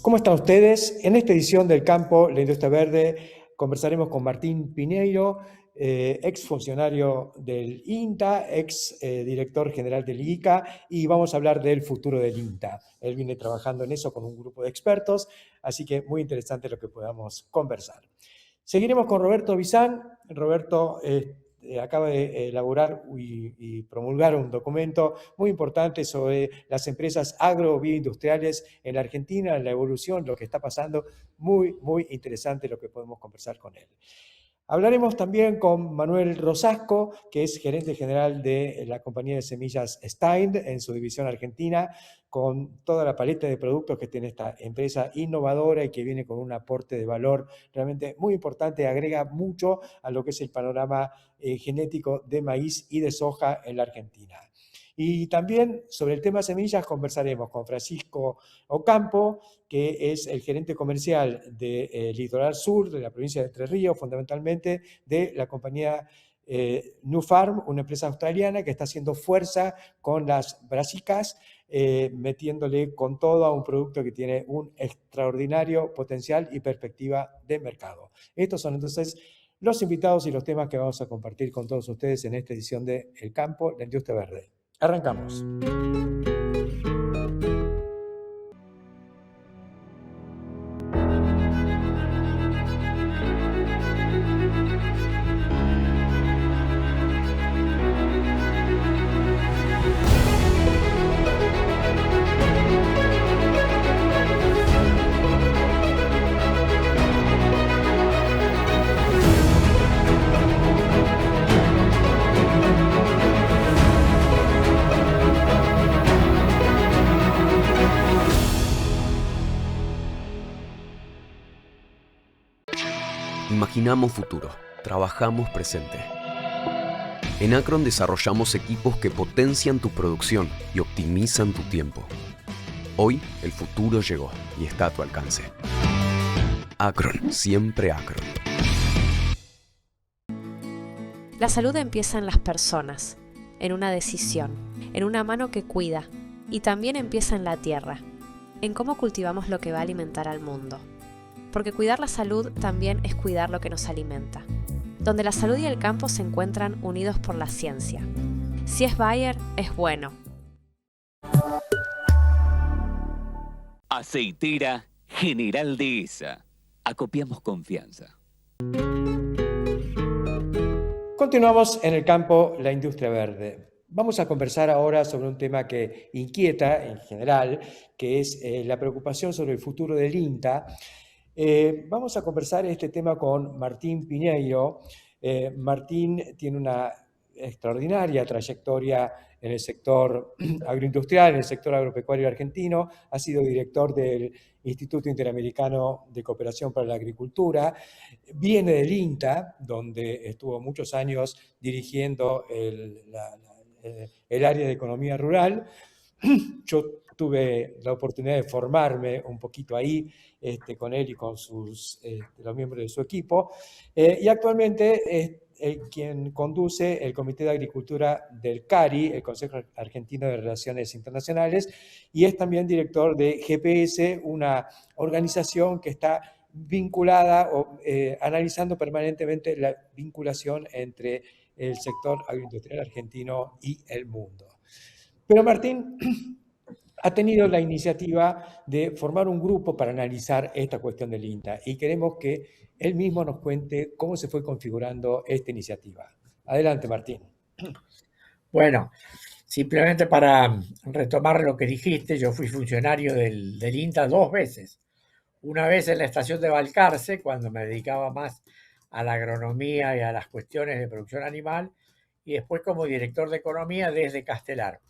¿Cómo están ustedes? En esta edición del Campo, la Industria Verde, conversaremos con Martín Piñeiro, ex funcionario del INTA, ex director general del ICA, y vamos a hablar del futuro del INTA. Él viene trabajando en eso con un grupo de expertos, así que muy interesante lo que podamos conversar. Seguiremos con Roberto Bizán. Roberto acaba de elaborar y promulgar un documento muy importante sobre las empresas agrobioindustriales en la Argentina, la evolución, lo que está pasando. Muy, muy interesante lo que podemos conversar con él. Hablaremos también con Manuel Rosasco, que es gerente general de la compañía de semillas Stein en su división argentina, con toda la paleta de productos que tiene esta empresa innovadora y que viene con un aporte de valor realmente muy importante, agrega mucho a lo que es el panorama genético de maíz y de soja en la Argentina. Y también sobre el tema semillas conversaremos con Francisco Ocampo, que es el gerente comercial de Litoral Sur, de la provincia de Entre Ríos, fundamentalmente de la compañía New Farm, una empresa australiana que está haciendo fuerza con las brasicas, metiéndole con todo a un producto que tiene un extraordinario potencial y perspectiva de mercado. Estos son entonces los invitados y los temas que vamos a compartir con todos ustedes en esta edición de El Campo, la Industria Verde. Arrancamos. Imaginamos futuro, trabajamos presente. En Acron desarrollamos equipos que potencian tu producción y optimizan tu tiempo. Hoy el futuro llegó y está a tu alcance. Acron, siempre Acron. La salud empieza en las personas, en una decisión, en una mano que cuida, y también empieza en la tierra, en cómo cultivamos lo que va a alimentar al mundo. Porque cuidar la salud también es cuidar lo que nos alimenta, donde la salud y el campo se encuentran unidos por la ciencia. Si es Bayer, es bueno. Aceitera General Dehesa. Acopiamos confianza. Continuamos en el campo, la industria verde. Vamos a conversar ahora sobre un tema que inquieta en general, que es la preocupación sobre el futuro del INTA. Vamos a conversar este tema con Martín Piñeiro. Martín tiene una extraordinaria trayectoria en el sector agroindustrial, en el sector agropecuario argentino. Ha sido director del Instituto Interamericano de Cooperación para la Agricultura. Viene del INTA, donde estuvo muchos años dirigiendo el área de economía rural. Yo tuve la oportunidad de formarme un poquito ahí con él y con los miembros de su equipo. Y actualmente es quien conduce el Comité de Agricultura del CARI, el Consejo Argentino de Relaciones Internacionales, y es también director de GPS, una organización que está vinculada o analizando permanentemente la vinculación entre el sector agroindustrial argentino y el mundo. Pero Martín ha tenido la iniciativa de formar un grupo para analizar esta cuestión del INTA y queremos que él mismo nos cuente cómo se fue configurando esta iniciativa. Adelante, Martín. Bueno, simplemente para retomar lo que dijiste, yo fui funcionario del INTA 2 veces. Una vez en la estación de Balcarce, cuando me dedicaba más a la agronomía y a las cuestiones de producción animal, y después como director de economía desde Castelar.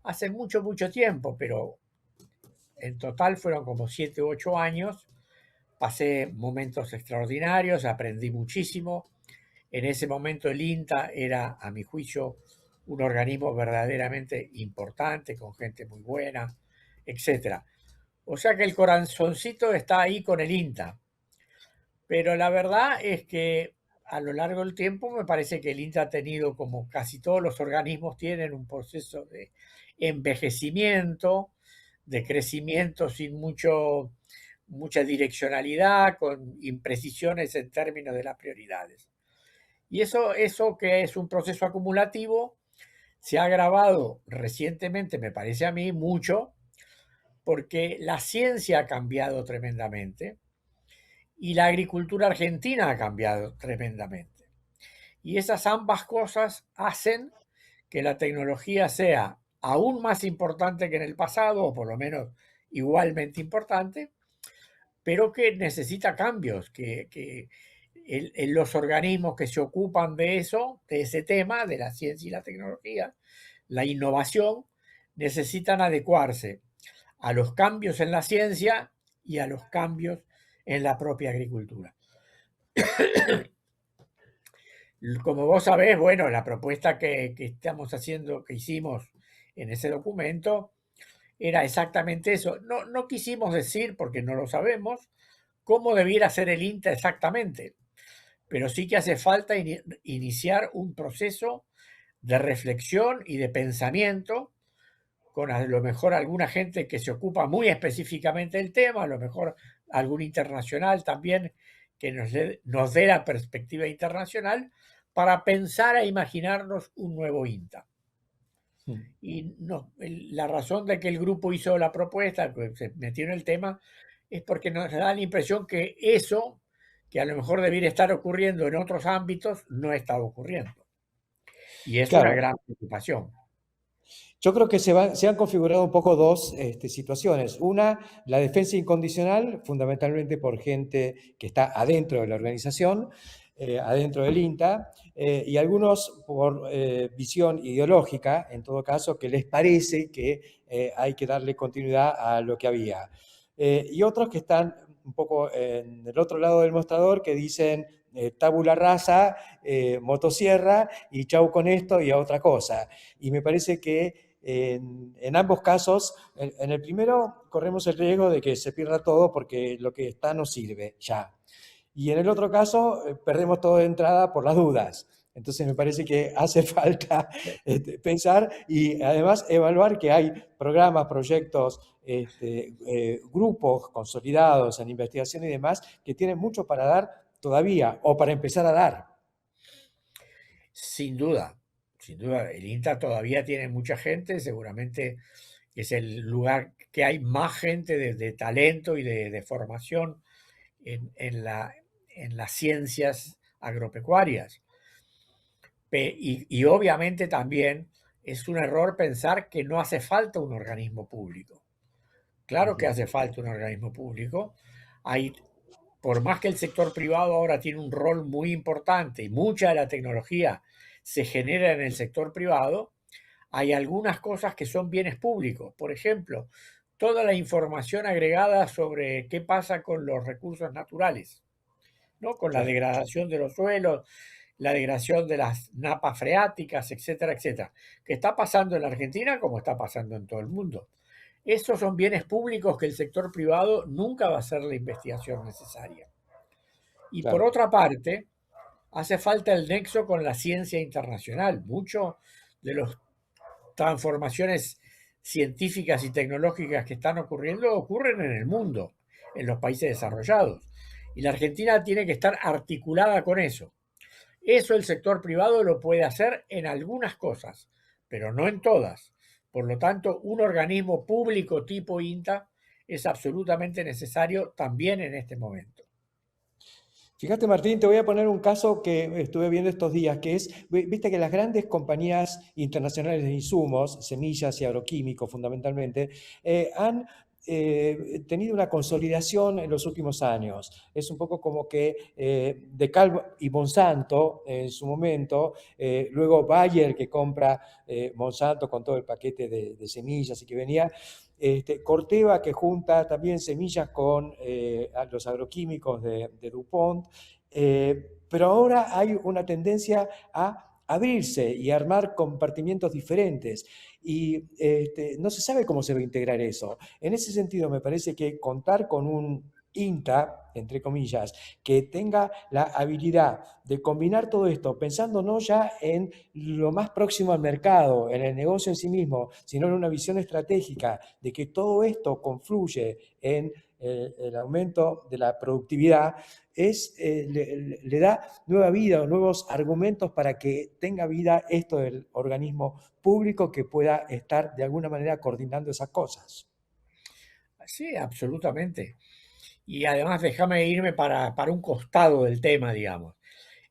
Hace mucho, mucho tiempo, pero en total fueron como 7 u 8 años. Pasé momentos extraordinarios, aprendí muchísimo. En ese momento el INTA era, a mi juicio, un organismo verdaderamente importante, con gente muy buena, etc. O sea que el corazoncito está ahí con el INTA. Pero la verdad es que a lo largo del tiempo me parece que el INTA ha tenido, como casi todos los organismos tienen, un proceso de envejecimiento, de crecimiento sin mucha direccionalidad, con imprecisiones en términos de las prioridades. Y eso que es un proceso acumulativo se ha agravado recientemente, me parece a mí, mucho, porque la ciencia ha cambiado tremendamente y la agricultura argentina ha cambiado tremendamente. Y esas ambas cosas hacen que la tecnología sea aún más importante que en el pasado, o por lo menos igualmente importante, pero que necesita cambios, que los organismos que se ocupan de eso, de ese tema, de la ciencia y la tecnología, la innovación, necesitan adecuarse a los cambios en la ciencia y a los cambios en la propia agricultura. Como vos sabés, bueno, la propuesta que estamos haciendo, que hicimos en ese documento, era exactamente eso. No quisimos decir, porque no lo sabemos, cómo debiera ser el INTA exactamente, pero sí que hace falta iniciar un proceso de reflexión y de pensamiento con a lo mejor alguna gente que se ocupa muy específicamente del tema, a lo mejor algún internacional también que nos dé la perspectiva internacional para pensar e imaginarnos un nuevo INTA. Y no, la razón de que el grupo hizo la propuesta, que se metió en el tema, es porque nos da la impresión que eso, que a lo mejor debiera estar ocurriendo en otros ámbitos, no está ocurriendo. Y es una Claro, gran preocupación. yo creo que se han configurado un poco dos situaciones. Una, la defensa incondicional, fundamentalmente por gente que está adentro de la organización, adentro del INTA, y algunos por visión ideológica, en todo caso, que les parece que hay que darle continuidad a lo que había. Y otros que están un poco en el otro lado del mostrador, que dicen tabula rasa, motosierra, y chau con esto y a otra cosa. Y me parece que en ambos casos, en el primero corremos el riesgo de que se pierda todo porque lo que está no sirve ya. Y en el otro caso, perdemos todo de entrada por las dudas. Entonces me parece que hace falta pensar y además evaluar que hay programas, proyectos, grupos consolidados en investigación y demás que tienen mucho para dar todavía o para empezar a dar. Sin duda, sin duda, el INTA todavía tiene mucha gente, seguramente es el lugar que hay más gente de talento y de formación en las ciencias agropecuarias. Y obviamente también es un error pensar que no hace falta un organismo público. Claro que hace falta un organismo público. Por más que el sector privado ahora tiene un rol muy importante y mucha de la tecnología se genera en el sector privado, hay algunas cosas que son bienes públicos. Por ejemplo, toda la información agregada sobre qué pasa con los recursos naturales, ¿no? Con la degradación de los suelos, la degradación de las napas freáticas, etcétera, etcétera, que está pasando en la Argentina como está pasando en todo el mundo. Estos son bienes públicos que el sector privado nunca va a hacer la investigación necesaria. Y por Claro. otra parte, hace falta el nexo con la ciencia internacional. Mucho de las transformaciones científicas y tecnológicas que están ocurriendo ocurren en el mundo, en los países desarrollados. Y la Argentina tiene que estar articulada con eso. Eso el sector privado lo puede hacer en algunas cosas, pero no en todas. Por lo tanto, un organismo público tipo INTA es absolutamente necesario también en este momento. Fíjate, Martín, te voy a poner un caso que estuve viendo estos días, que es, viste que las grandes compañías internacionales de insumos, semillas y agroquímicos fundamentalmente, han tenido una consolidación en los últimos años. Es un poco como que DeKalb y Monsanto en su momento, luego Bayer que compra Monsanto con todo el paquete de semillas y que venía, Corteva que junta también semillas con los agroquímicos de DuPont, pero ahora hay una tendencia a abrirse y armar compartimientos diferentes y no se sabe cómo se va a integrar eso. En ese sentido me parece que contar con un INTA, entre comillas, que tenga la habilidad de combinar todo esto, pensando no ya en lo más próximo al mercado, en el negocio en sí mismo, sino en una visión estratégica de que todo esto confluye en el aumento de la productividad, le da nueva vida o nuevos argumentos para que tenga vida esto del organismo público que pueda estar de alguna manera coordinando esas cosas. Sí, absolutamente. Y además déjame irme para un costado del tema, digamos.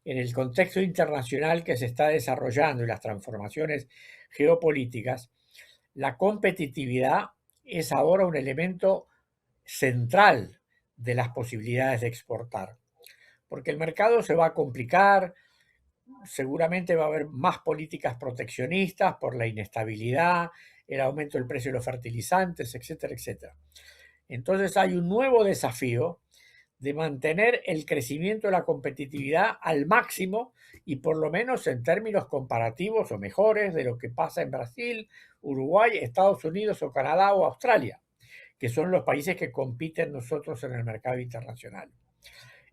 En el contexto internacional que se está desarrollando y las transformaciones geopolíticas, la competitividad es ahora un elemento central de las posibilidades de exportar, porque el mercado se va a complicar, seguramente va a haber más políticas proteccionistas por la inestabilidad, el aumento del precio de los fertilizantes, etcétera, etcétera. Entonces hay un nuevo desafío de mantener el crecimiento de la competitividad al máximo y por lo menos en términos comparativos o mejores de lo que pasa en Brasil, Uruguay, Estados Unidos o Canadá o Australia, que son los países que compiten nosotros en el mercado internacional.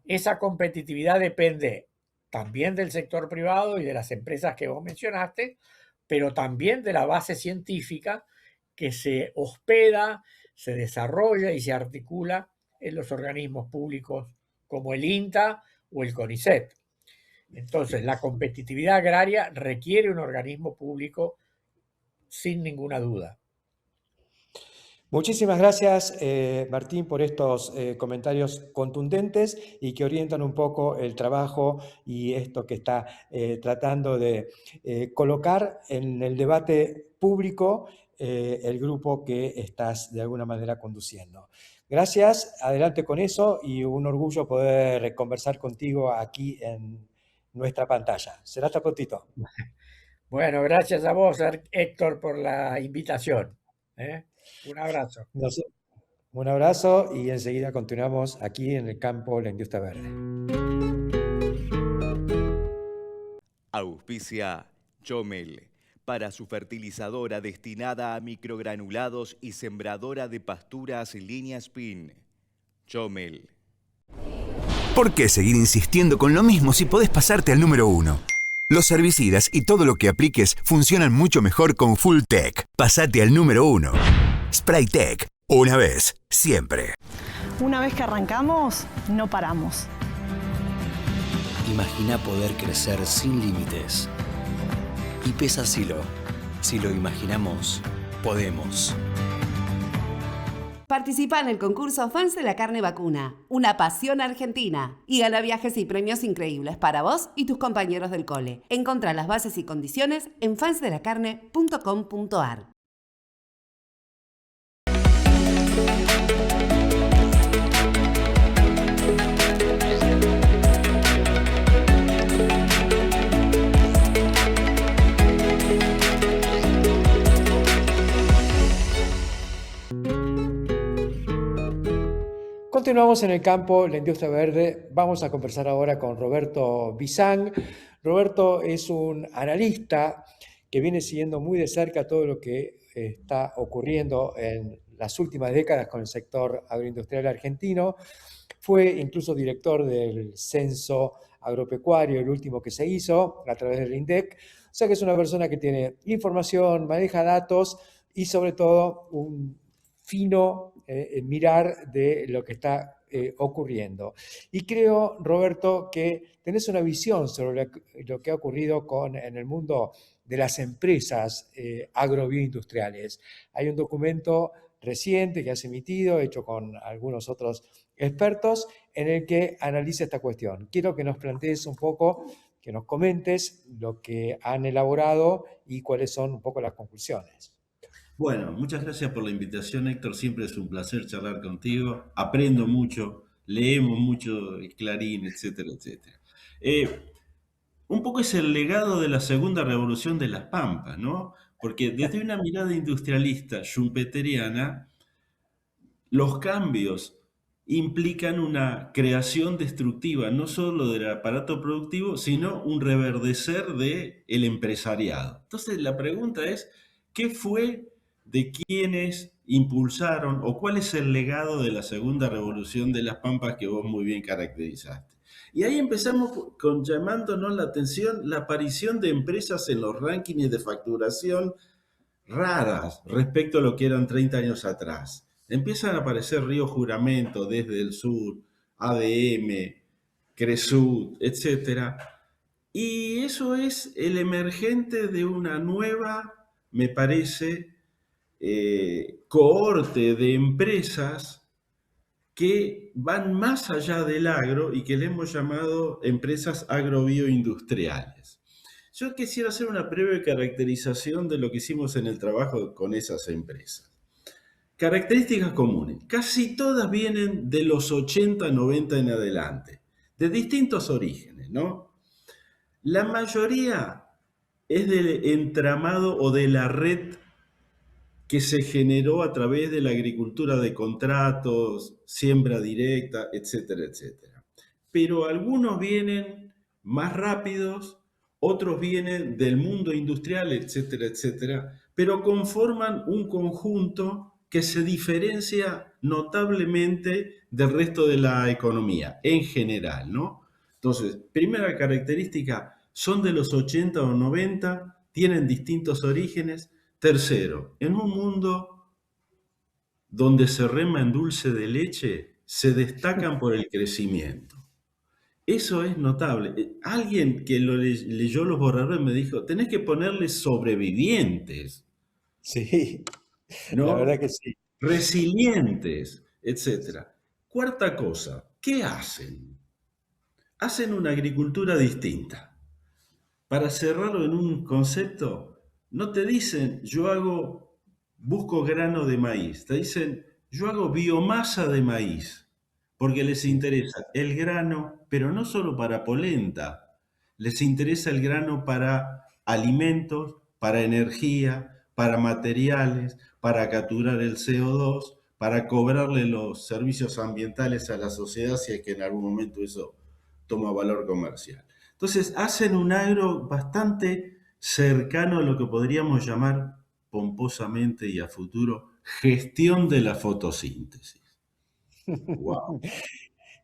Esa competitividad depende también del sector privado y de las empresas que vos mencionaste, pero también de la base científica que se hospeda, se desarrolla y se articula en los organismos públicos como el INTA o el CONICET. Entonces, la competitividad agraria requiere un organismo público sin ninguna duda. Muchísimas gracias, Martín, por estos comentarios contundentes y que orientan un poco el trabajo y esto que está tratando de colocar en el debate público el grupo que estás de alguna manera conduciendo. Gracias, adelante con eso y un orgullo poder conversar contigo aquí en nuestra pantalla. Será hasta prontito. Bueno, gracias a vos, Héctor, por la invitación. Un abrazo. Un abrazo y enseguida continuamos aquí en el campo La Industria Verde. Auspicia Chomel, para su fertilizadora destinada a microgranulados y sembradora de pasturas línea Spin. Chomel. ¿Por qué seguir insistiendo con lo mismo si podés pasarte al número 1? Los herbicidas y todo lo que apliques funcionan mucho mejor con Fulltech. Pasate al número 1. Spraytech. Una vez, siempre. Una vez que arrancamos, no paramos. Imagina poder crecer sin límites. Y Pesa Silo. Si lo imaginamos, podemos. Participa en el concurso Fans de la Carne Vacuna, una pasión argentina, y gana viajes y premios increíbles para vos y tus compañeros del cole. Encontrá las bases y condiciones en fansdelacarne.com.ar. Continuamos en el campo, la industria verde. Vamos a conversar ahora con Roberto Bizán. Roberto es un analista que viene siguiendo muy de cerca todo lo que está ocurriendo en las últimas décadas con el sector agroindustrial argentino. Fue incluso director del censo agropecuario, el último que se hizo a través del INDEC. O sea que es una persona que tiene información, maneja datos y sobre todo un fino mirar de lo que está ocurriendo. Y creo, Roberto, que tenés una visión sobre lo que ha ocurrido en el mundo de las empresas agrobioindustriales. Hay un documento reciente que has emitido, hecho con algunos otros expertos, en el que analiza esta cuestión. Quiero que nos plantees un poco, que nos comentes lo que han elaborado y cuáles son un poco las conclusiones. Bueno, muchas gracias por la invitación, Héctor. Siempre es un placer charlar contigo. Aprendo mucho, leemos mucho Clarín, etcétera, etcétera. Un poco es el legado de la segunda revolución de las Pampas, ¿no? Porque desde una mirada industrialista schumpeteriana, los cambios implican una creación destructiva, no solo del aparato productivo, sino un reverdecer del empresariado. Entonces la pregunta es, ¿qué fue de quiénes impulsaron o cuál es el legado de la segunda revolución de las Pampas que vos muy bien caracterizaste. Y ahí empezamos con llamándonos la atención la aparición de empresas en los rankings de facturación raras respecto a lo que eran 30 años atrás. Empiezan a aparecer Río Juramento desde el sur, ADM, Cresud, etc. Y eso es el emergente de una nueva, me parece, cohorte de empresas que van más allá del agro y que le hemos llamado empresas agrobioindustriales. Yo quisiera hacer una breve caracterización de lo que hicimos en el trabajo con esas empresas. Características comunes. Casi todas vienen de los 80, 90 en adelante, de distintos orígenes, ¿no? La mayoría es del entramado o de la red que se generó a través de la agricultura de contratos, siembra directa, etcétera, etcétera. Pero algunos vienen más rápidos, otros vienen del mundo industrial, etcétera, etcétera, pero conforman un conjunto que se diferencia notablemente del resto de la economía, en general, ¿no? Entonces, primera característica, son de los 80 o 90, tienen distintos orígenes. Tercero, en un mundo donde se rema en dulce de leche, se destacan por el crecimiento. Eso es notable. Alguien que leyó los borradores me dijo, tenés que ponerle sobrevivientes. Sí, ¿no? La verdad que sí. Resilientes, etc. Cuarta cosa, ¿qué hacen? Hacen una agricultura distinta. Para cerrarlo en un concepto, no te dicen, busco grano de maíz. Te dicen, yo hago biomasa de maíz. Porque les interesa el grano, pero no solo para polenta. Les interesa el grano para alimentos, para energía, para materiales, para capturar el CO2, para cobrarle los servicios ambientales a la sociedad si es que en algún momento eso toma valor comercial. Entonces hacen un agro bastante cercano a lo que podríamos llamar pomposamente y a futuro gestión de la fotosíntesis. Wow.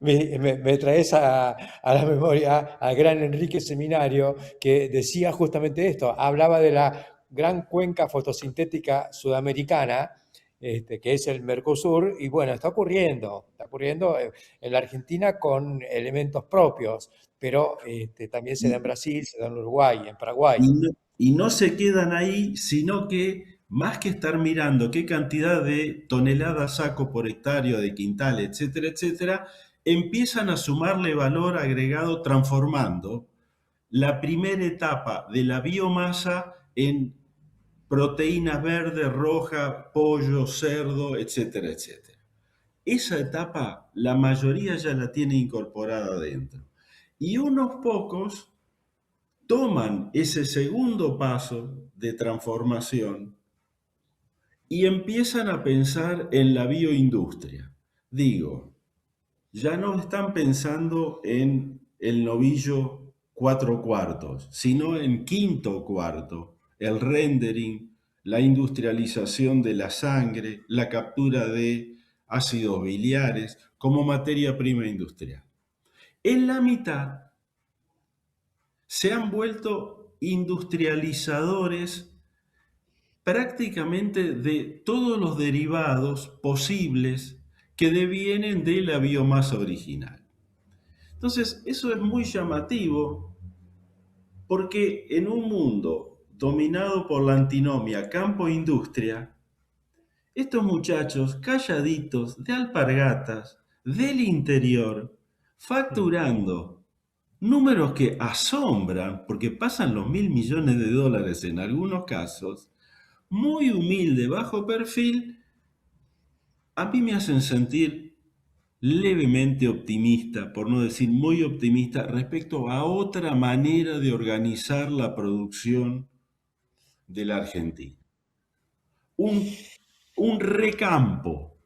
Me traes a la memoria al gran Enrique Seminario, que decía justamente esto, hablaba de la gran cuenca fotosintética sudamericana, que es el Mercosur, y bueno, está ocurriendo en la Argentina con elementos propios, pero también se da en Brasil, se da en Uruguay, en Paraguay. Y no se quedan ahí, sino que más que estar mirando qué cantidad de toneladas saco por hectárea de quintal, etcétera, etcétera, empiezan a sumarle valor agregado transformando la primera etapa de la biomasa en proteínas verdes, rojas, pollo, cerdo, etcétera, etcétera. Esa etapa la mayoría ya la tiene incorporada dentro. Y unos pocos toman ese segundo paso de transformación y empiezan a pensar en la bioindustria. Digo, ya no están pensando en el novillo 4/4, sino en 5/4, el rendering, la industrialización de la sangre, la captura de ácidos biliares como materia prima industrial. En la mitad se han vuelto industrializadores prácticamente de todos los derivados posibles que devienen de la biomasa original. Entonces, eso es muy llamativo porque en un mundo dominado por la antinomia campo-industria, estos muchachos calladitos de alpargatas del interior, facturando números que asombran porque pasan los $1.000 millones en algunos casos, muy humilde, bajo perfil, a mí me hacen sentir levemente optimista, por no decir muy optimista, respecto a otra manera de organizar la producción de la Argentina. Un recampo,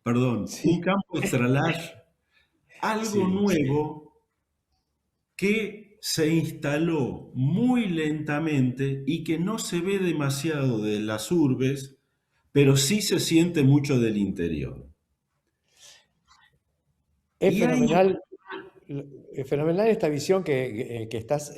perdón, sí. Un campo extralage, algo nuevo que se instaló muy lentamente y que no se ve demasiado de las urbes, pero sí se siente mucho del interior. Es Y hay, fenomenal, es fenomenal esta visión que estás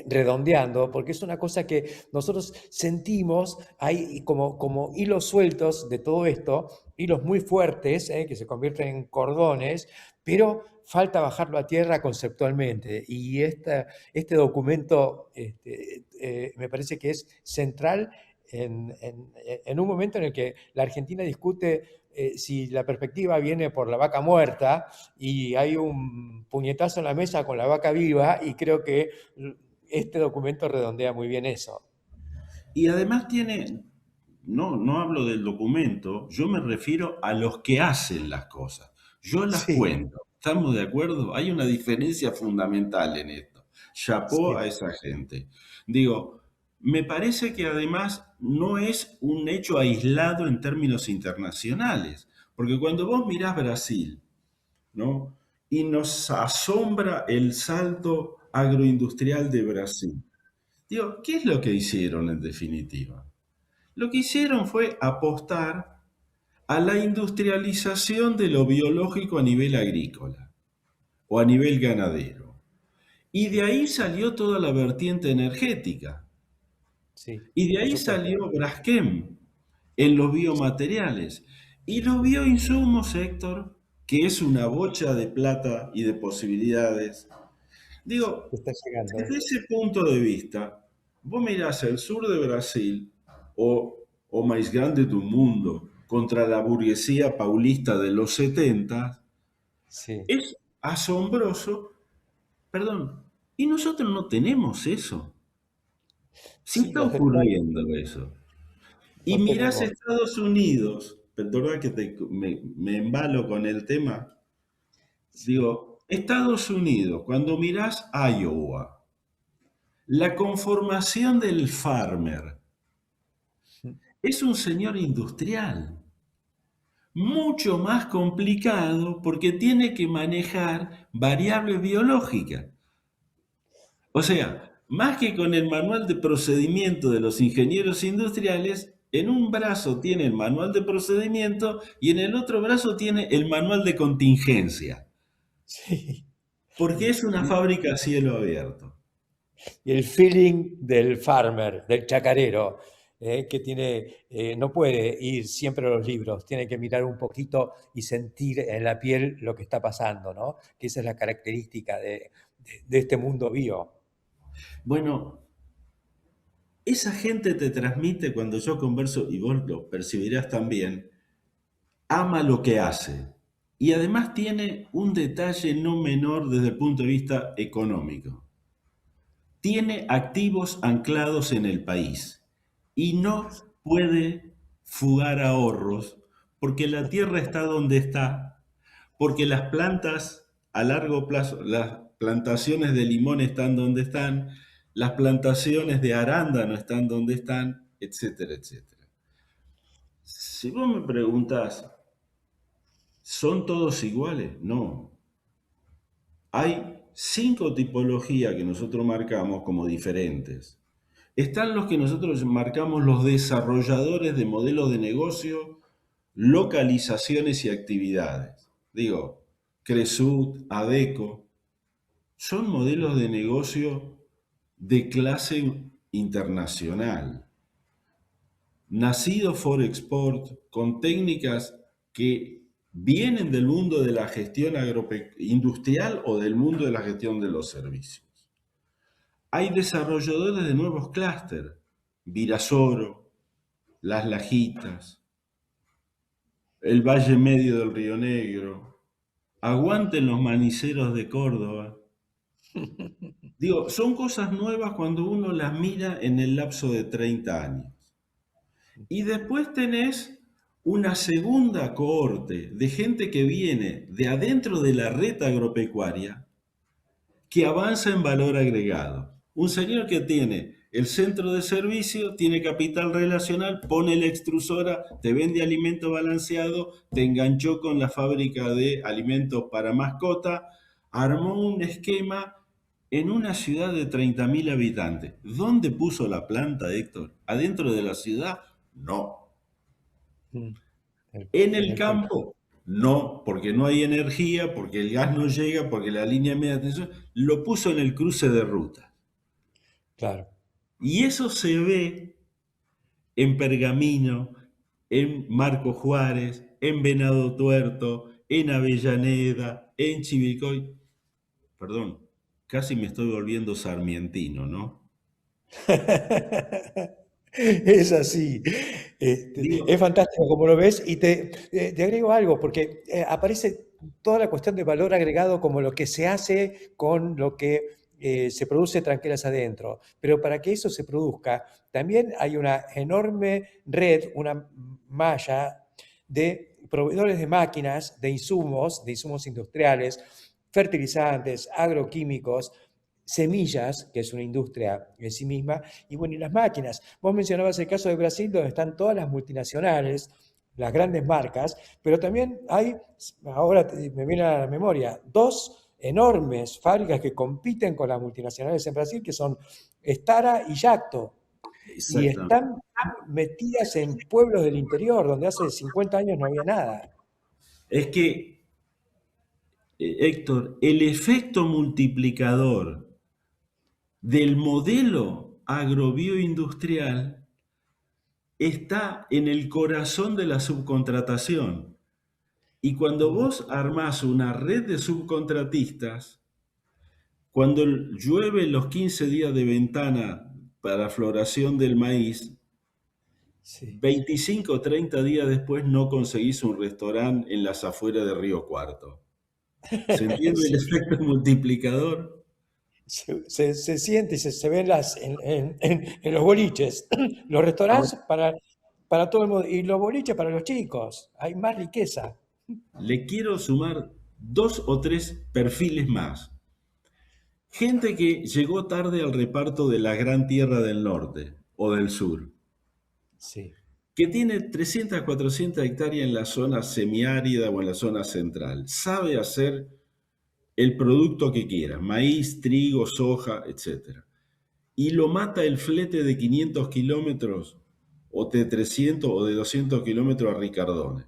redondeando, porque es una cosa que nosotros sentimos, hay como hilos sueltos de todo esto, hilos muy fuertes, que se convierten en cordones, pero falta bajarlo a tierra conceptualmente. Y este documento me parece que es central en un momento en el que la Argentina discute si la perspectiva viene por la vaca muerta y hay un puñetazo en la mesa con la vaca viva, y creo que este documento redondea muy bien eso. y además tiene, no hablo del documento, yo me refiero a los que hacen las cosas. Yo las Sí, cuento. ¿Estamos de acuerdo? Hay una diferencia fundamental en esto. Chapó a sí, esa gente. Digo, me parece que además no es un hecho aislado en términos internacionales, porque cuando vos mirás Brasil, ¿no? Y nos asombra el salto agroindustrial de Brasil. Digo, ¿qué es lo que hicieron en definitiva? Lo que hicieron fue apostar a la industrialización de lo biológico a nivel agrícola o a nivel ganadero. Y de ahí salió toda la vertiente energética. sí, Y de por ahí supuesto. salió Braskem en los biomateriales. Y los bioinsumos, Héctor, que es una bocha de plata y de posibilidades. Digo, Está llegando. desde ese punto de vista, vos mirás el sur de Brasil o más grande del mundo contra la burguesía paulista de los 70, Sí, es asombroso, perdón, y nosotros no tenemos eso. Sí sí, está los detalles ocurriendo eso. Y no mirás tenemos. Estados Unidos, perdona que me embalo con el tema, Sí, digo, Estados Unidos, cuando mirás Iowa, la conformación del farmer es un señor industrial, mucho más complicado porque tiene que manejar variables biológicas. O sea, más que con el manual de procedimiento de los ingenieros industriales, en un brazo tiene el manual de procedimiento y en el otro brazo tiene el manual de contingencia, sí. porque es una Y, fábrica a cielo abierto. y el feeling del farmer, del chacarero, que tiene, no puede ir siempre a los libros, tiene que mirar un poquito y sentir en la piel lo que está pasando, ¿no? Que esa es la característica de este mundo bio. Bueno, esa gente te transmite cuando yo converso, y vos lo percibirás también, ama lo que hace. Y además tiene un detalle no menor desde el punto de vista económico. Tiene activos anclados en el país y no puede fugar ahorros porque la tierra está donde está, porque las plantas a largo plazo, las plantaciones de limón están donde están, las plantaciones de arándano están donde están, etcétera, etcétera. Si vos me preguntás, ¿son todos iguales? No. Hay 5 tipologías que nosotros marcamos como diferentes. Están los que nosotros marcamos los desarrolladores de modelos de negocio, localizaciones y actividades. Digo, Cresut, Adeco, son modelos de negocio de clase internacional, nacidos for export, con técnicas que vienen del mundo de la gestión industrial o del mundo de la gestión de los servicios. Hay desarrolladores de nuevos clústeres, Virasoro, Las Lajitas, el Valle Medio del Río Negro, aguanten los maniceros de Córdoba. Digo, son cosas nuevas cuando uno las mira en el lapso de 30 años. Y después tenés una segunda cohorte de gente que viene de adentro de la red agropecuaria que avanza en valor agregado. Un señor que tiene el centro de servicio, tiene capital relacional, pone la extrusora, te vende alimento balanceado, te enganchó con la fábrica de alimentos para mascota, armó un esquema en una ciudad de 30.000 habitantes. ¿Dónde puso la planta, Héctor? ¿Adentro de la ciudad? No. Mm. En el campo, no, porque no hay energía, porque el gas no llega, porque la línea de media tensión, lo puso en el cruce de ruta. Claro. Y eso se ve en Pergamino, en Marco Juárez, en Venado Tuerto, en Avellaneda, en Chivilcoy. Perdón, casi me estoy volviendo sarmientino, ¿no? Es así. Digo, Es fantástico como lo ves y te agrego algo, porque aparece toda la cuestión de valor agregado como lo que se hace con lo que se produce tranquilas adentro. Pero para que eso se produzca, también hay una enorme red, una malla de proveedores de máquinas, de insumos industriales, fertilizantes, agroquímicos, semillas, que es una industria en sí misma, y bueno, y las máquinas. Vos mencionabas el caso de Brasil, donde están todas las multinacionales, las grandes marcas, pero también hay, ahora me viene a la memoria, dos enormes fábricas que compiten con las multinacionales en Brasil, que son Stara y Yacto, y exactamente. están metidas en pueblos del interior, donde hace 50 años no había nada. Es que, Héctor, el efecto multiplicador del modelo agrobioindustrial está en el corazón de la subcontratación. Y cuando vos armás una red de subcontratistas, cuando llueve los 15 días de ventana para floración del maíz, Sí. 25 o 30 días después no conseguís un restaurante en las afueras de Río Cuarto. ¿Se entiende el Sí. efecto multiplicador? Se siente y se ve en los boliches, los Ahora, restaurantes para todo el mundo y los boliches para los chicos. Hay más riqueza. le quiero sumar 2 o 3 perfiles más. Gente que llegó tarde al reparto de la gran tierra del norte o del sur, Sí. que tiene 300, 400 hectáreas en la zona semiárida o en la zona central. Sabe hacer el producto que quiera, maíz, trigo, soja, etc. Y lo mata el flete de 500 kilómetros o de 300 o de 200 kilómetros a Ricardone.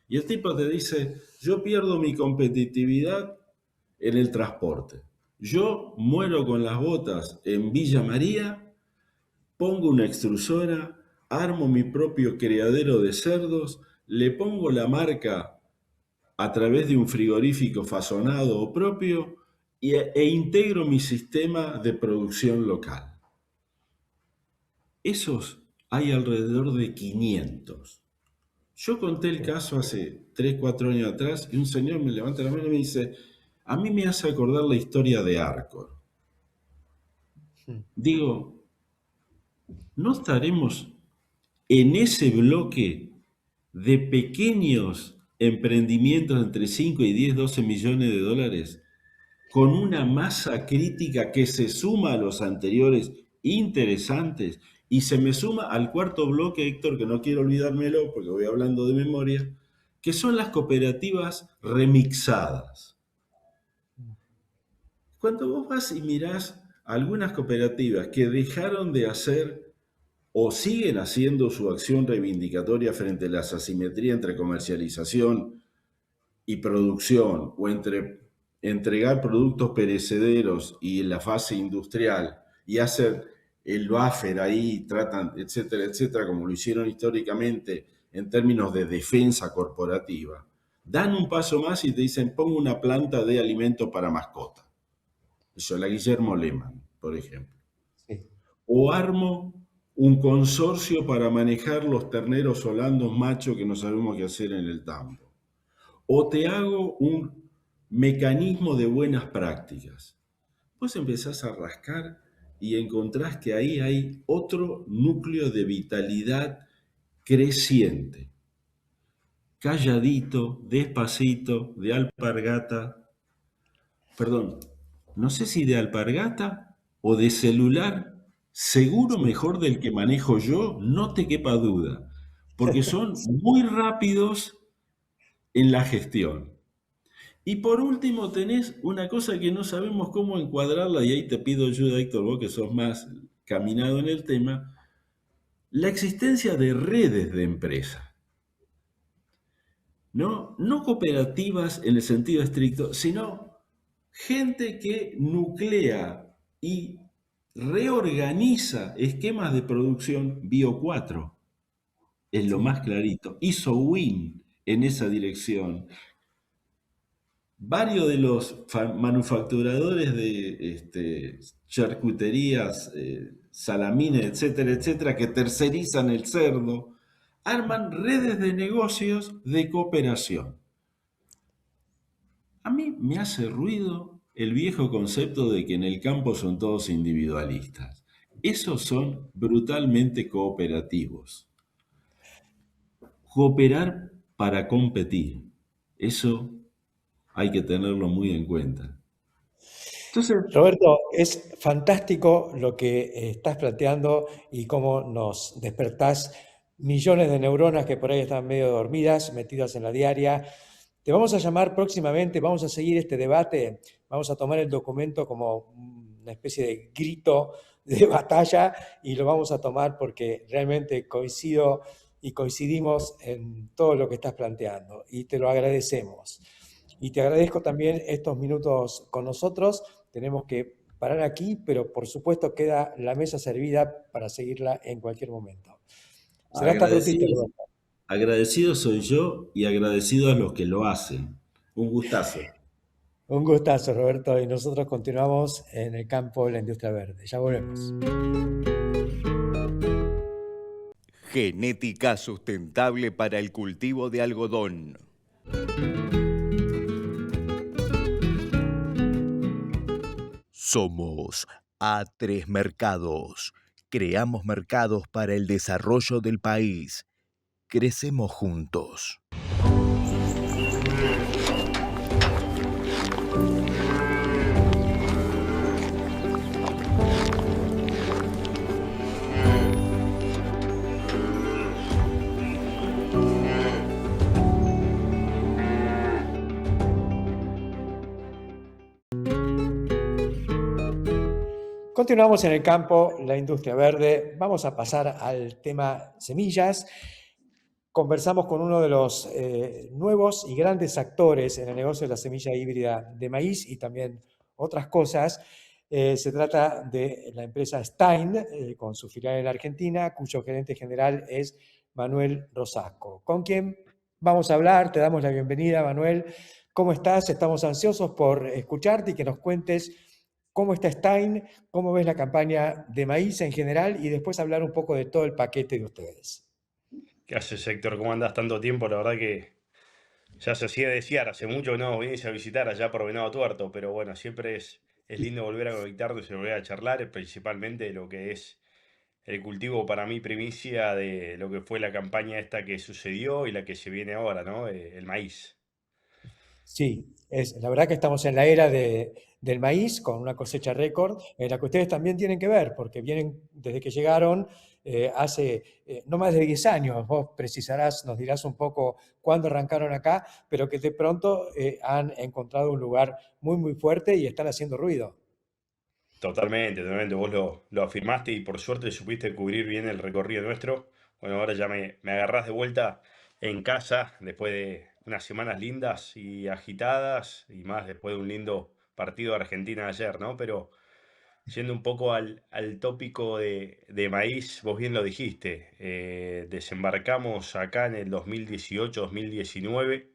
Y el tipo te dice, yo pierdo mi competitividad en el transporte. Yo muero con las botas en Villa María, pongo una extrusora, armo mi propio criadero de cerdos, le pongo la marca a través de un frigorífico fasonado o propio e integro mi sistema de producción local. Esos hay alrededor de 500. Yo conté el caso hace 3, 4 años atrás y un señor me levanta la mano y me dice, a mí me hace acordar la historia de Arcor. Digo, ¿no estaremos en ese bloque de pequeños emprendimientos entre 5 y 10, 12 millones de dólares con una masa crítica que se suma a los anteriores interesantes y se me suma al cuarto bloque, Héctor, que no quiero olvidármelo porque voy hablando de memoria, que son las cooperativas remixadas? Cuando vos vas y mirás algunas cooperativas que dejaron de hacer o siguen haciendo su acción reivindicatoria frente a las asimetrías entre comercialización y producción, o entre entregar productos perecederos y en la fase industrial, y hacer el buffer ahí, tratan, etcétera, etcétera, como lo hicieron históricamente en términos de defensa corporativa, dan un paso más y te dicen, pongo una planta de alimento para mascota. Eso, la Guillermo Lehmann, por ejemplo. Sí. O armo un consorcio para manejar los terneros holandos machos que no sabemos qué hacer en el tambo. O te hago un mecanismo de buenas prácticas. Vos empezás a rascar y encontrás que ahí hay otro núcleo de vitalidad creciente. Calladito, despacito, de alpargata. Perdón, no sé si de alpargata o de celular, seguro mejor del que manejo yo, no te quepa duda, porque son muy rápidos en la gestión. Y por último tenés una cosa que no sabemos cómo encuadrarla, y ahí te pido ayuda, Héctor, vos que sos más caminado en el tema, la existencia de redes de empresas. no cooperativas en el sentido estricto, sino gente que nuclea y reorganiza esquemas de producción Bio 4, es lo más clarito. Hizo Win en esa dirección. Varios de los manufacturadores de charcuterías, salamines, etcétera, etcétera, que tercerizan el cerdo, arman redes de negocios de cooperación. A mí me hace ruido el viejo concepto de que en el campo son todos individualistas. Esos son brutalmente cooperativos. Cooperar para competir. Eso hay que tenerlo muy en cuenta. Entonces, Roberto, es fantástico lo que estás planteando y cómo nos despertás millones de neuronas que por ahí están medio dormidas, metidas en la diaria. Te vamos a llamar próximamente, vamos a seguir este debate, vamos a tomar el documento como una especie de grito de batalla y lo vamos a tomar porque realmente coincido y coincidimos en todo lo que estás planteando y te lo agradecemos. Y te agradezco también estos minutos con nosotros. Tenemos que parar aquí, pero por supuesto queda la mesa servida para seguirla en cualquier momento. Será hasta prontito, Roberto. Agradecido soy yo y agradecido a los que lo hacen. Un gustazo. Un gustazo, Roberto, y nosotros continuamos en el campo de la industria verde. Ya volvemos. Genética sustentable para el cultivo de algodón. Somos A3 Mercados. Creamos mercados para el desarrollo del país. Crecemos juntos. Continuamos en el campo, la industria verde. Vamos a pasar al tema semillas. Conversamos con uno de los nuevos y grandes actores en el negocio de la semilla híbrida de maíz y también otras cosas. Se trata de la empresa Stein, con su filial en la Argentina, cuyo gerente general es Manuel Rosasco, con quien vamos a hablar. Te damos la bienvenida, Manuel. ¿Cómo estás? Estamos ansiosos por escucharte y que nos cuentes cómo está Stein, cómo ves la campaña de maíz en general y después hablar un poco de todo el paquete de ustedes. ¿Qué haces, Héctor? ¿Cómo andás tanto tiempo? La verdad que ya se hacía desear. Hace mucho que no venís a visitar allá por Venado Tuerto, pero bueno, siempre es lindo volver a conectarnos y volver a charlar, principalmente de lo que es el cultivo para mí primicia de lo que fue la campaña esta que sucedió y la que se viene ahora, ¿no? El maíz. Sí, la verdad que estamos en la era del maíz con una cosecha récord, en la que ustedes también tienen que ver, porque vienen desde que llegaron hace no más de 10 años. Vos precisarás, nos dirás un poco cuándo arrancaron acá, pero que de pronto han encontrado un lugar muy, muy fuerte y están haciendo ruido. Totalmente, totalmente. Vos lo afirmaste y por suerte supiste cubrir bien el recorrido nuestro. Bueno, ahora ya me agarrás de vuelta en casa después de unas semanas lindas y agitadas y más después de un lindo partido de Argentina ayer, ¿no? Pero yendo un poco al tópico de maíz, vos bien lo dijiste, desembarcamos acá en el 2018-2019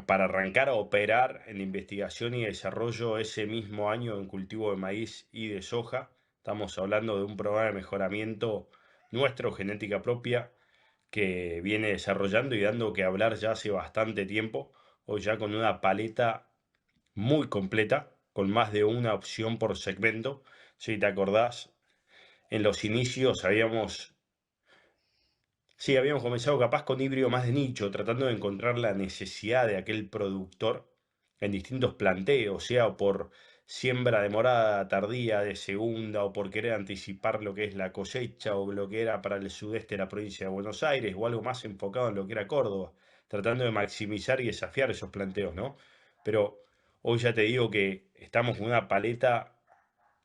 para arrancar a operar en investigación y desarrollo ese mismo año en cultivo de maíz y de soja. Estamos hablando de un programa de mejoramiento nuestro, genética propia, que viene desarrollando y dando que hablar ya hace bastante tiempo, hoy ya con una paleta muy completa, con más de una opción por segmento. Si te acordás, en los inicios habíamos comenzado capaz con híbrido más de nicho, tratando de encontrar la necesidad de aquel productor en distintos planteos, sea por siembra demorada, tardía, de segunda, o por querer anticipar lo que es la cosecha, o lo que era para el sudeste de la provincia de Buenos Aires, o algo más enfocado en lo que era Córdoba, tratando de maximizar y desafiar esos planteos, ¿no? Pero hoy ya te digo que estamos con una paleta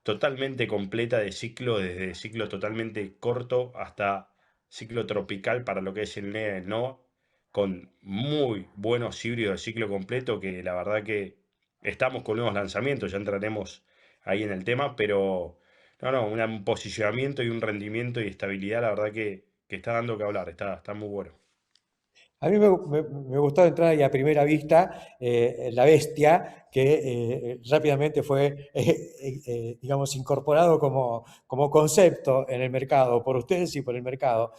totalmente completa de ciclo, desde ciclo totalmente corto hasta ciclo tropical para lo que es el NEA y el NOA, con muy buenos híbridos de ciclo completo que la verdad que estamos con nuevos lanzamientos, ya entraremos ahí en el tema, pero no, un posicionamiento y un rendimiento y estabilidad, la verdad que está dando que hablar, está muy bueno. A mí me gustó entrar ahí a primera vista la Bestia, que rápidamente fue, digamos, incorporado como concepto en el mercado, por ustedes y por el mercado.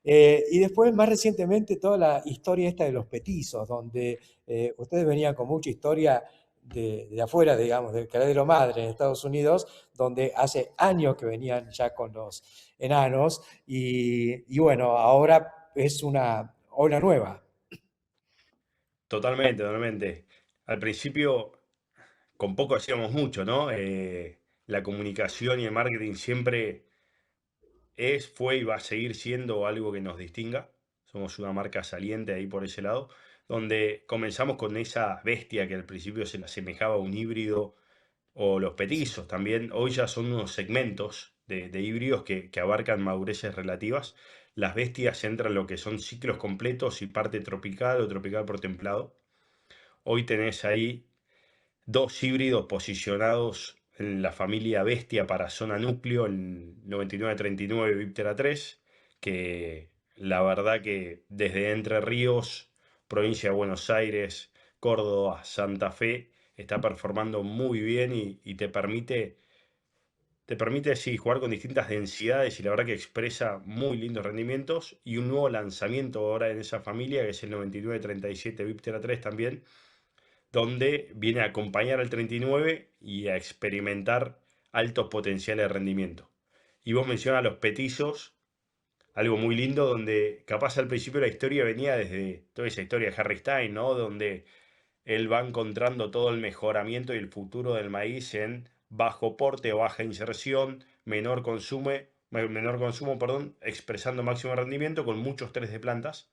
Y después, más recientemente, toda la historia esta de los petizos, donde ustedes venían con mucha historia de afuera, digamos, del Criadero Madre en Estados Unidos, donde hace años que venían ya con los enanos, y bueno, ahora es una ola nueva. Totalmente, totalmente. Al principio, con poco hacíamos mucho, ¿no? La comunicación y el marketing siempre fue y va a seguir siendo algo que nos distinga. Somos una marca saliente ahí por ese lado, donde comenzamos con esa bestia que al principio se le asemejaba a un híbrido, o los petizos también. Hoy ya son unos segmentos de híbridos que abarcan madureces relativas. Las bestias entran en lo que son ciclos completos y parte tropical o tropical por templado. Hoy tenés ahí dos híbridos posicionados en la familia Bestia para zona núcleo, el 9939 Viptera 3, que la verdad que desde Entre Ríos, provincia de Buenos Aires, Córdoba, Santa Fe, está performando muy bien y te permite sí, jugar con distintas densidades y la verdad que expresa muy lindos rendimientos y un nuevo lanzamiento ahora en esa familia que es el 9937 Viptera 3 también, donde viene a acompañar al 39 y a experimentar altos potenciales de rendimiento. Y vos mencionas los petizos, algo muy lindo donde capaz al principio la historia venía desde toda esa historia de Harry Stein, ¿no? Donde él va encontrando todo el mejoramiento y el futuro del maíz en bajo porte o baja inserción, menor consumo, perdón, expresando máximo rendimiento con muchos tres de plantas.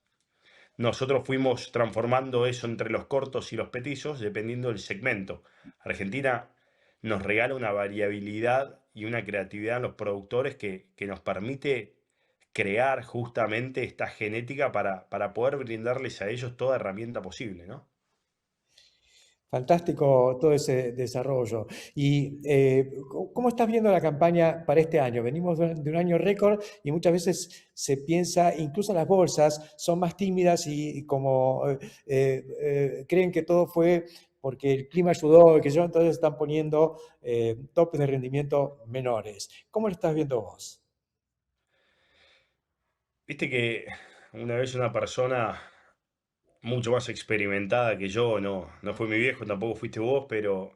Nosotros fuimos transformando eso entre los cortos y los petizos, dependiendo del segmento. Argentina nos regala una variabilidad y una creatividad en los productores que nos permite crear justamente esta genética para poder brindarles a ellos toda herramienta posible, ¿no? Fantástico todo ese desarrollo. ¿Y cómo estás viendo la campaña para este año? Venimos de un año récord y muchas veces se piensa, incluso las bolsas son más tímidas y como creen que todo fue porque el clima ayudó, y que yo, entonces están poniendo topes de rendimiento menores. ¿Cómo lo estás viendo vos? Viste que una vez una persona mucho más experimentada que yo, no fue mi viejo, tampoco fuiste vos, pero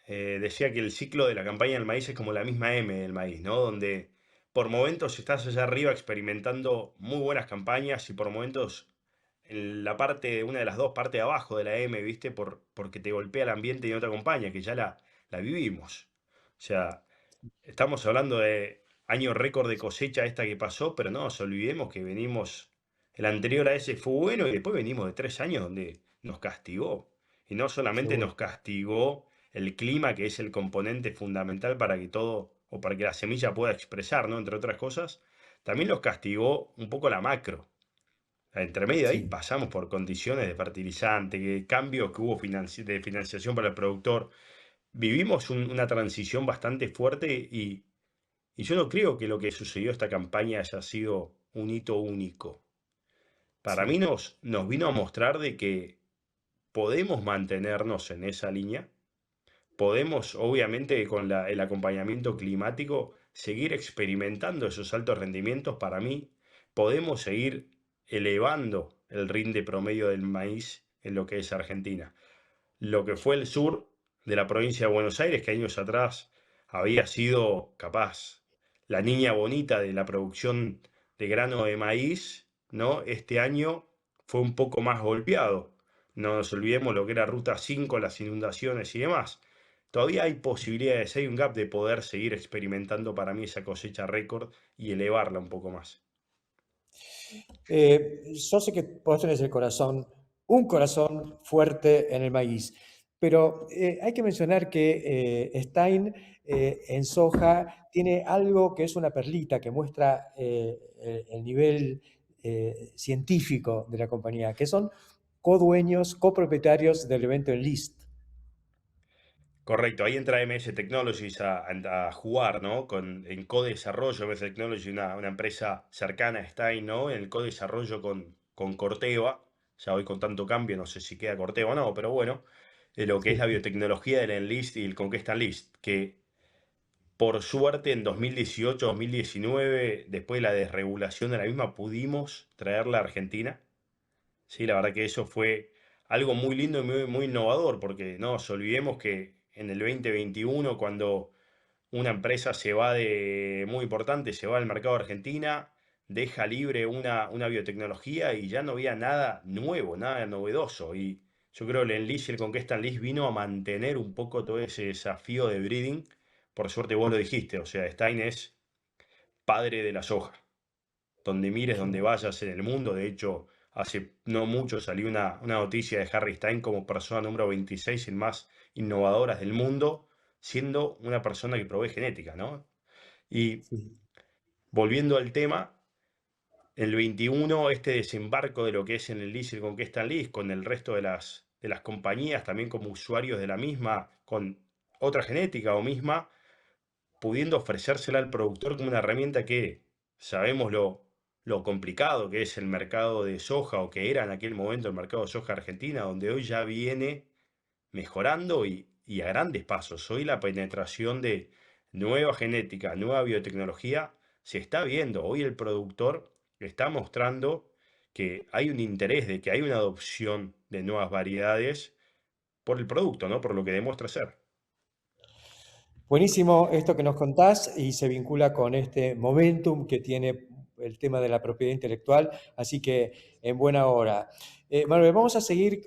decía que el ciclo de la campaña del maíz es como la misma M del maíz, ¿no? Donde por momentos estás allá arriba experimentando muy buenas campañas y por momentos en una de las dos partes de abajo de la M, ¿viste? Porque te golpea el ambiente y no te acompaña, que ya la vivimos. O sea, estamos hablando de año récord de cosecha esta que pasó, pero no nos olvidemos que el anterior a ese fue bueno y después venimos de 3 años donde nos castigó. Y no solamente Seguro. nos castigó el clima, que es el componente fundamental para que todo, o para que la semilla pueda expresar, ¿no? Entre otras cosas, también nos castigó un poco la macro. Entre medio de ahí Sí. pasamos por condiciones de fertilizante, cambios que hubo de financiación para el productor. Vivimos una transición bastante fuerte y yo no creo que lo que sucedió esta campaña haya sido un hito único. Para mí Sí. nos vino a mostrar de que podemos mantenernos en esa línea, podemos obviamente con el acompañamiento climático seguir experimentando esos altos rendimientos. Para mí podemos seguir elevando el rinde promedio del maíz en lo que es Argentina. Lo que fue el sur de la provincia de Buenos Aires, que años atrás había sido capaz la niña bonita de la producción de grano de maíz, ¿no? Este año fue un poco más golpeado. No nos olvidemos lo que era Ruta 5, las inundaciones y demás. Todavía hay posibilidades, hay un gap de poder seguir experimentando para mí esa cosecha récord y elevarla un poco más. Yo sé que vos tenés un corazón fuerte en el maíz, pero hay que mencionar que Stein en soja tiene algo que es una perlita que muestra el nivel científico de la compañía, que son codueños, copropietarios del evento Enlist. Correcto, ahí entra MS Technologies a jugar, ¿no? En co-desarrollo, MS Technologies, una empresa cercana a Stein, ¿no? En el co-desarrollo con Corteva. Ya hoy con tanto cambio, no sé si queda Corteva o no, pero bueno, lo que es la biotecnología del Enlist y el Conquesta Enlist, que por suerte en 2018-2019, después de la desregulación de la misma, pudimos traerla a Argentina. Sí, la verdad que eso fue algo muy lindo y muy innovador, porque no nos olvidemos que en el 2021, cuando una empresa se va muy importante, se va al mercado de Argentina, deja libre una biotecnología y ya no había nada nuevo, nada novedoso. Y yo creo que el Enlist y el Conquesta Enlist vino a mantener un poco todo ese desafío de breeding. Por suerte vos lo dijiste, o sea, Stein es padre de la soja. Donde mires, donde vayas en el mundo. De hecho, hace no mucho salió una noticia de Harry Stein como persona número 26 en más innovadoras del mundo, siendo una persona que provee genética, ¿no? Y volviendo al tema, el 21, este desembarco de lo que es en el Enlist y el Conquesta Enlist, con el resto de las compañías, también como usuarios de la misma, con otra genética o misma, pudiendo ofrecérsela al productor como una herramienta que sabemos lo complicado que es el mercado de soja, o que era en aquel momento el mercado de soja argentina, donde hoy ya viene mejorando y a grandes pasos. Hoy la penetración de nueva genética, nueva biotecnología, se está viendo. Hoy el productor está mostrando que hay un interés, de que hay una adopción de nuevas variedades por el producto, ¿no? Por lo que demuestra ser. Buenísimo esto que nos contás y se vincula con este momentum que tiene el tema de la propiedad intelectual, así que en buena hora. Manuel, vamos a seguir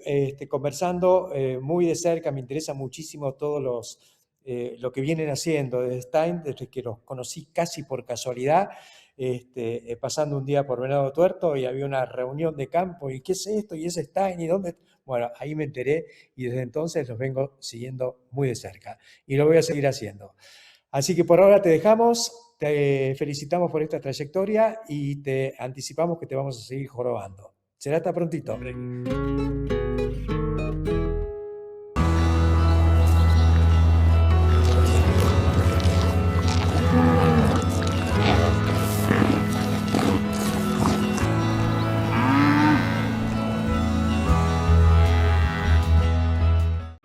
conversando muy de cerca, me interesa muchísimo todos lo que vienen haciendo desde Stein, desde que los conocí casi por casualidad, pasando un día por Venado Tuerto y había una reunión de campo, y ¿qué es esto? ¿Y es Stein? ¿Y dónde? Bueno, ahí me enteré y desde entonces los vengo siguiendo muy de cerca y lo voy a seguir haciendo. Así que por ahora te dejamos, te felicitamos por esta trayectoria y te anticipamos que te vamos a seguir jorobando. Será hasta prontito.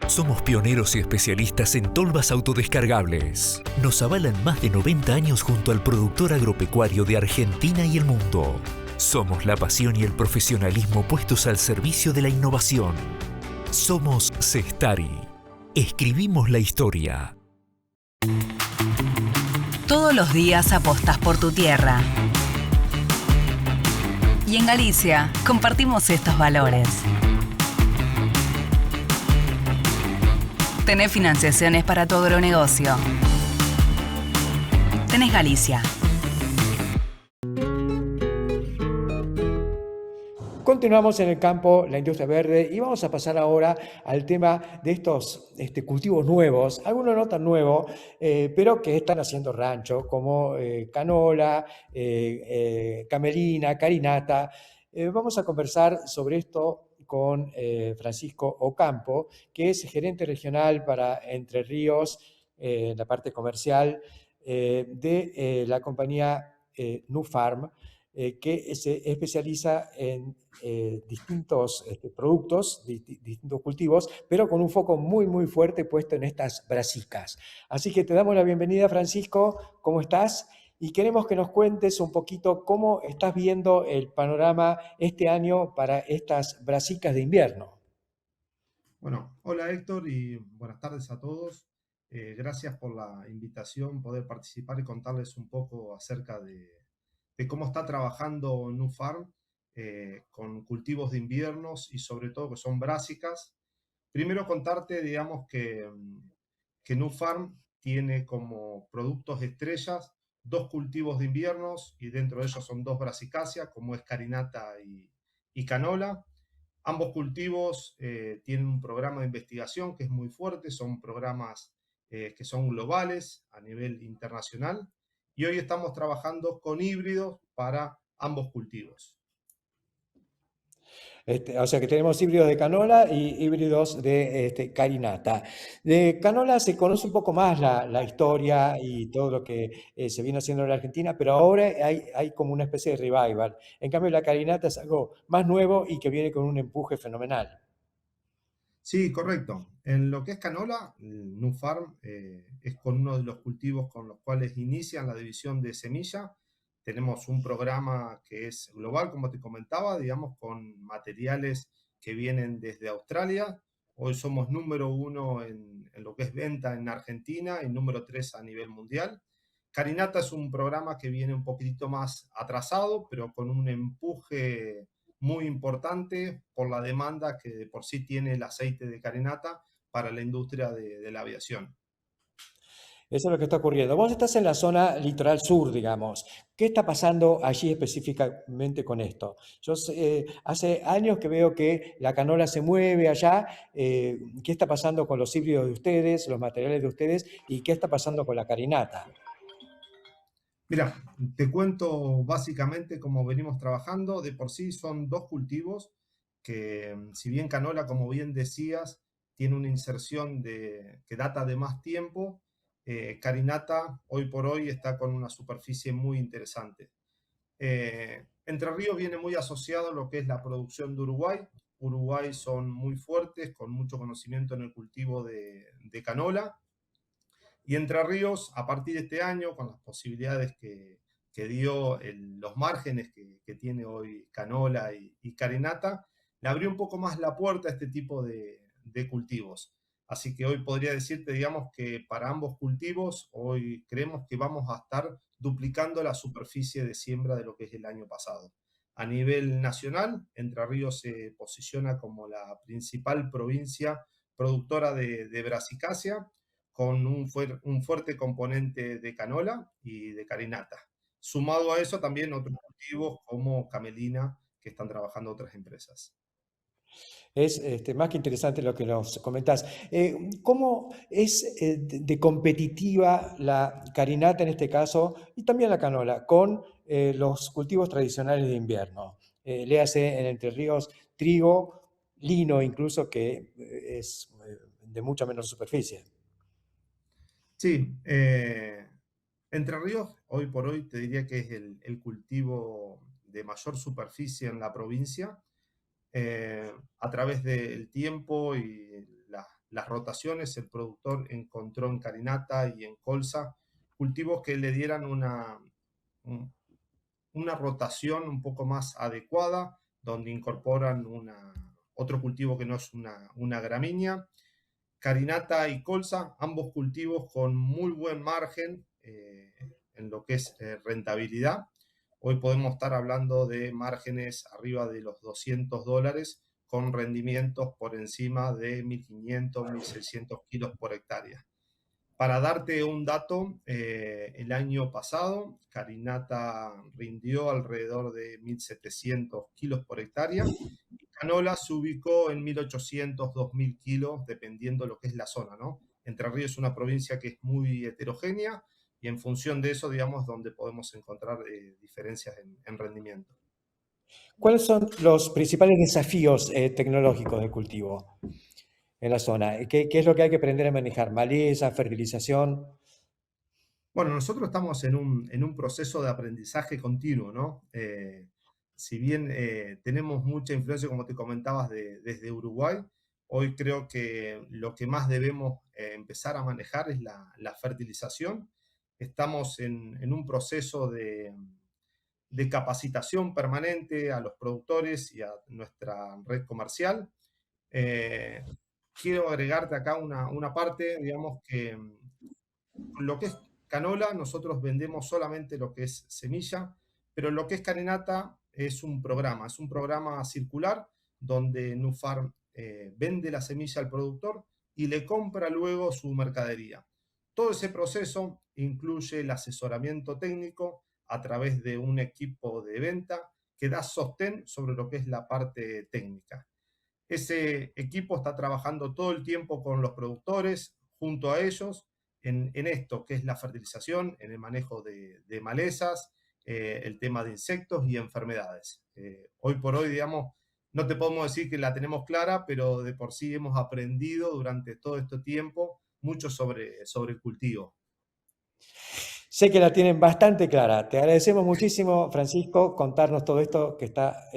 Somos pioneros y especialistas en tolvas autodescargables. Nos avalan más de 90 años junto al productor agropecuario de Argentina y el mundo. Somos la pasión y el profesionalismo puestos al servicio de la innovación. Somos Cestari. Escribimos la historia. Todos los días apostas por tu tierra. Y en Galicia compartimos estos valores. Tenés financiaciones para tu agronegocio. Tenés Galicia. Continuamos en el campo, la industria verde, y vamos a pasar ahora al tema de estos cultivos nuevos, algunos no tan nuevos, pero que están haciendo rancho, como canola, camelina, carinata. Vamos a conversar sobre esto con Francisco Ocampo, que es gerente regional para Entre Ríos, la parte comercial de la compañía Nufarm, que se especializa en distintos productos, distintos cultivos, pero con un foco muy fuerte puesto en estas brasicas. Así que te damos la bienvenida, Francisco, ¿cómo estás? Y queremos que nos cuentes un poquito cómo estás viendo el panorama este año para estas brasicas de invierno. Bueno, hola Héctor y buenas tardes a todos. Gracias por la invitación, poder participar y contarles un poco acerca de cómo está trabajando Nufarm con cultivos de inviernos y sobre todo que son brásicas. Primero contarte, digamos, que Nufarm tiene como productos estrellas 2 cultivos de inviernos y dentro de ellos son 2 brasicáceas, como es carinata y canola. Ambos cultivos tienen un programa de investigación que es muy fuerte, son programas que son globales a nivel internacional y hoy estamos trabajando con híbridos para ambos cultivos. O sea que tenemos híbridos de canola y híbridos de carinata. De canola se conoce un poco más la historia y todo lo que se viene haciendo en la Argentina, pero ahora hay como una especie de revival. En cambio, la carinata es algo más nuevo y que viene con un empuje fenomenal. Sí, correcto. En lo que es canola, el Nufarm es con uno de los cultivos con los cuales inician la división de semilla. Tenemos un programa que es global, como te comentaba, digamos, con materiales que vienen desde Australia. Hoy somos número 1 en lo que es venta en Argentina y número 3 a nivel mundial. Carinata es un programa que viene un poquitito más atrasado, pero con un empuje muy importante por la demanda que de por sí tiene el aceite de carinata para la industria de la aviación. Eso es lo que está ocurriendo. Vos estás en la zona litoral sur, digamos. ¿Qué está pasando allí específicamente con esto? Yo hace años que veo que la canola se mueve allá. ¿Qué está pasando con los híbridos de ustedes, los materiales de ustedes? ¿Y qué está pasando con la carinata? Mira, te cuento básicamente cómo venimos trabajando. De por sí son dos cultivos que, si bien canola, como bien decías, tiene una inserción que data de más tiempo, carinata hoy por hoy está con una superficie muy interesante. Entre Ríos viene muy asociado a lo que es la producción de Uruguay. Uruguay son muy fuertes, con mucho conocimiento en el cultivo de canola. Y Entre Ríos, a partir de este año, con las posibilidades que dio los márgenes que tiene hoy canola y carinata, le abrió un poco más la puerta a este tipo de cultivos. Así que hoy podría decirte, digamos, que para ambos cultivos, hoy creemos que vamos a estar duplicando la superficie de siembra de lo que es el año pasado. A nivel nacional, Entre Ríos se posiciona como la principal provincia productora de brassicacia, con un fuerte componente de canola y de carinata. Sumado a eso también otros cultivos como camelina que están trabajando otras empresas. Es más que interesante lo que nos comentás. ¿Cómo es de competitiva la carinata en este caso y también la canola con los cultivos tradicionales de invierno? Léase en Entre Ríos trigo, lino incluso, que es de mucha menos superficie. Sí, Entre Ríos hoy por hoy te diría que es el cultivo de mayor superficie en la provincia. A través del tiempo y las rotaciones, el productor encontró en carinata y en colza cultivos que le dieran una rotación un poco más adecuada, donde incorporan otro cultivo que no es una gramínea. Carinata y colza, ambos cultivos con muy buen margen en lo que es rentabilidad. Hoy podemos estar hablando de márgenes arriba de los $200 con rendimientos por encima de 1.500, 1.600 kilos por hectárea. Para darte un dato, el año pasado carinata rindió alrededor de 1.700 kilos por hectárea y canola se ubicó en 1.800, 2.000 kilos, dependiendo de lo que es la zona, ¿no? Entre Ríos es una provincia que es muy heterogénea y en función de eso, digamos, donde podemos encontrar diferencias en rendimiento. ¿Cuáles son los principales desafíos tecnológicos de cultivo en la zona? ¿Qué es lo que hay que aprender a manejar? ¿Maleza, fertilización? Bueno, nosotros estamos en un proceso de aprendizaje continuo, ¿no? Si bien tenemos mucha influencia, como te comentabas, desde Uruguay, hoy creo que lo que más debemos empezar a manejar es la fertilización. Estamos en un proceso de capacitación permanente a los productores y a nuestra red comercial. Quiero agregarte acá una parte, digamos que lo que es canola, nosotros vendemos solamente lo que es semilla, pero lo que es carinata es un programa circular donde Nufarm vende la semilla al productor y le compra luego su mercadería. Todo ese proceso incluye el asesoramiento técnico a través de un equipo de venta que da sostén sobre lo que es la parte técnica. Ese equipo está trabajando todo el tiempo con los productores, junto a ellos, en esto que es la fertilización, en el manejo de malezas, el tema de insectos y enfermedades. Hoy por hoy, digamos, no te podemos decir que la tenemos clara, pero de por sí hemos aprendido durante todo este tiempo mucho sobre el cultivo. Sé que la tienen bastante clara. Te agradecemos muchísimo, Francisco, contarnos todo esto que está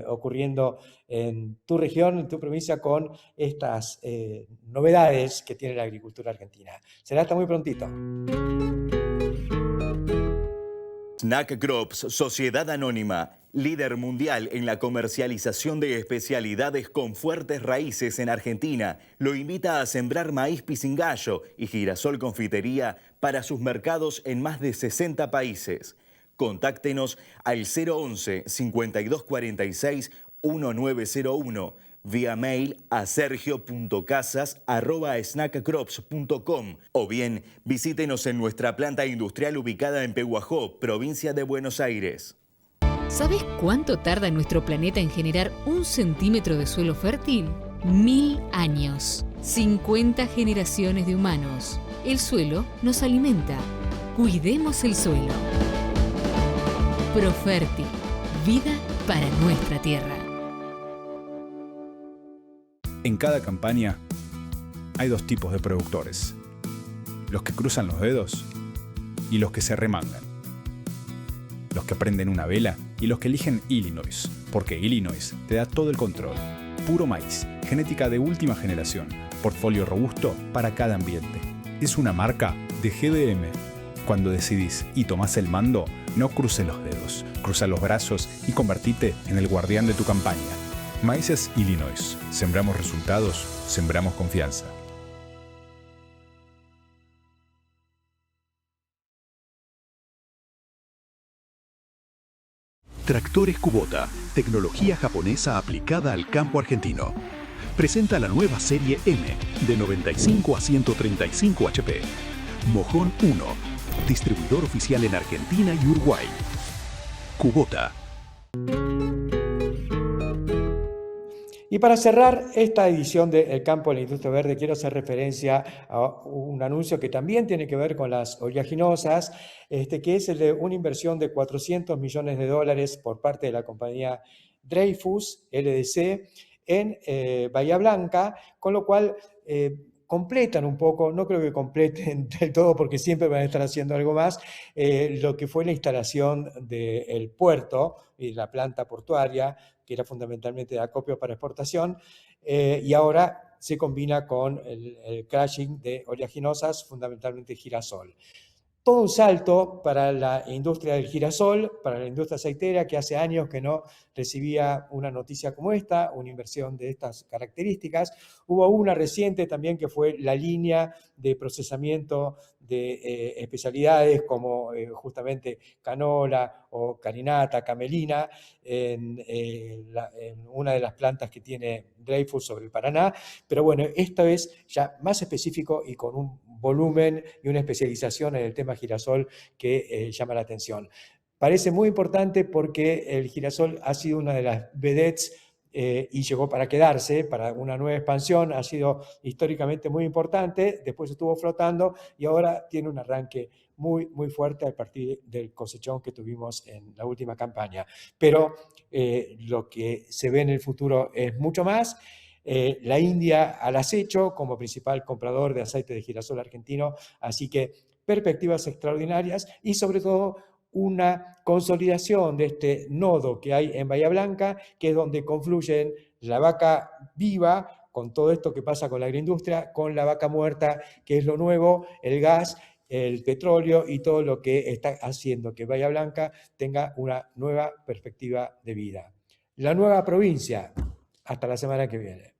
ocurriendo en tu región, en tu provincia, con estas novedades que tiene la agricultura argentina. Será hasta muy prontito. Snack Crops, Sociedad Anónima, líder mundial en la comercialización de especialidades con fuertes raíces en Argentina, lo invita a sembrar maíz pisingallo y girasol confitería para sus mercados en más de 60 países. Contáctenos al 011 5246 1901, vía mail a sergio.casas@snackcrops.com o bien visítenos en nuestra planta industrial ubicada en Pehuajó, provincia de Buenos Aires. ¿Sabes cuánto tarda nuestro planeta en generar 1 centímetro de suelo fértil? 1000 años. 50 generaciones de humanos. El suelo nos alimenta. Cuidemos el suelo. Profertil. Vida para nuestra tierra. En cada campaña hay 2 tipos de productores. Los que cruzan los dedos y los que se remangan. Los que prenden una vela y los que eligen Illinois, porque Illinois te da todo el control. Puro maíz, genética de última generación, portfolio robusto para cada ambiente. Es una marca de GDM. Cuando decidís y tomás el mando, no cruces los dedos, cruza los brazos y convertite en el guardián de tu campaña. Maíces Illinois. Sembramos resultados, sembramos confianza. Tractores Kubota, tecnología japonesa aplicada al campo argentino. Presenta la nueva serie M, de 95 a 135 HP. Mojón 1, distribuidor oficial en Argentina y Uruguay. Kubota. Y para cerrar esta edición de El Campo de la Industria Verde, quiero hacer referencia a un anuncio que también tiene que ver con las oleaginosas, que es el de una inversión de $400 millones por parte de la compañía Dreyfus, LDC, en Bahía Blanca, con lo cual completan un poco, no creo que completen del todo porque siempre van a estar haciendo algo más, lo que fue la instalación del puerto y la planta portuaria, que era fundamentalmente de acopio para exportación, y ahora se combina con el crushing de oleaginosas, fundamentalmente girasol. Todo un salto para la industria del girasol, para la industria aceitera, que hace años que no recibía una noticia como esta, una inversión de estas características. Hubo una reciente también que fue la línea de procesamiento de especialidades como justamente canola o carinata, camelina, en una de las plantas que tiene Dreyfus sobre el Paraná. Pero bueno, esto es ya más específico y con un volumen y una especialización en el tema girasol que llama la atención. Parece muy importante porque el girasol ha sido una de las vedettes y llegó para quedarse, para una nueva expansión, ha sido históricamente muy importante, después estuvo flotando y ahora tiene un arranque muy, muy fuerte a partir del cosechón que tuvimos en la última campaña. Pero lo que se ve en el futuro es mucho más. La India al acecho como principal comprador de aceite de girasol argentino, así que perspectivas extraordinarias y sobre todo una consolidación de este nodo que hay en Bahía Blanca, que es donde confluyen la vaca viva con todo esto que pasa con la agroindustria, con la vaca muerta, que es lo nuevo, el gas, el petróleo y todo lo que está haciendo que Bahía Blanca tenga una nueva perspectiva de vida. La nueva provincia. Hasta la semana que viene.